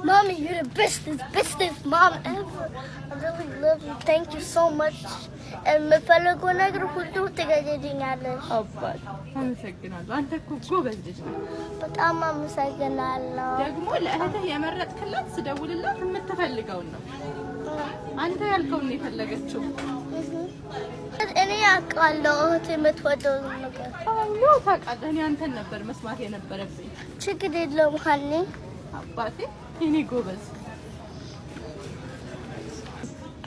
Mommy, you're the bestest mom ever. I really love you. Thank you so much. And የምፈልገው ነገር ሁሉ ትገዛልኛለሽ። አባት አመሰግናለሁ። አንተ እኮ ጎበዝ ልጅ ነህ። በጣም አመሰግናለሁ። ደግሞ ለእህትህ የመረጥክላት ስደውልላት የምትፈልገው ነው። አንተ ያልከውን ነው የፈለገችው። እኔ አውቃለሁ እህቴ የምትወደው ነገር። አዎ ታውቃለህ። እኔ አንተን ነበር መስማት የነበረብኝ። ችግር የለውም ሀኒ። አባቴ የኔ ጎበዝ።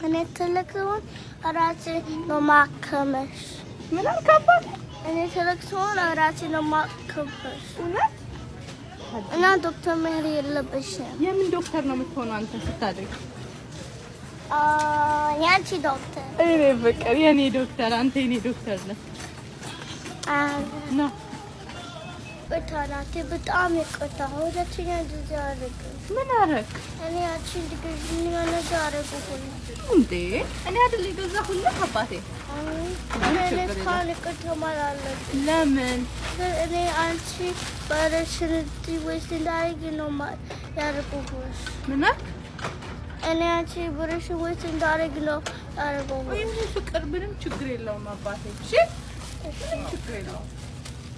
እኔ ትልቅ ስሆን እራሴ ነው ማከመሽ። ምን አልክ አባቴ? እኔ ትልቅ ስሆን እራሴ ነው ማከመሽ። እውነት? እና ዶክተር መሄድ የለብሽም። የምን ዶክተር ነው የምትሆነው አንተ ስታድግ? ያንቺ ዶክተር። እኔ ፍቅር የኔ ዶክተር አንተ የኔ ዶክተር ነህ። ና በታናቴ በጣም ይቅርታ። ሁለተኛ እንደዚህ አደረግን። ምን አደረግ? እኔ አንቺን ድግዝኛ ነገር አደረግኩኝ። እንዴ እኔ አይደል የገዛሁልህ አባቴ? እኔ ካን ይቅርታ ማለት አለብኝ። ለምን? እኔ አንቺ ባለሽን ወይስ እንዳደረግ ነው ያደረግኩሽ። ምን አልክ? እኔ አንቺ ብርሽን ወይስ እንዳደረግ ነው ያደረግኩሽ። ወይ ፍቅር ምንም ችግር የለውም አባቴ። እሺ ችግር የለውም።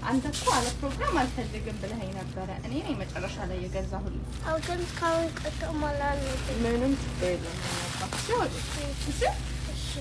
አንተ እኮ አለ ፕሮግራም አልፈልግም ብለኸኝ ነበረ። እኔ ነኝ መጨረሻ ላይ የገዛሁልህ። አውቀን ካን ይቅርታ ማለት አለብኝ። ምንም ችግር የለውም አባቴ። እሺ እሺ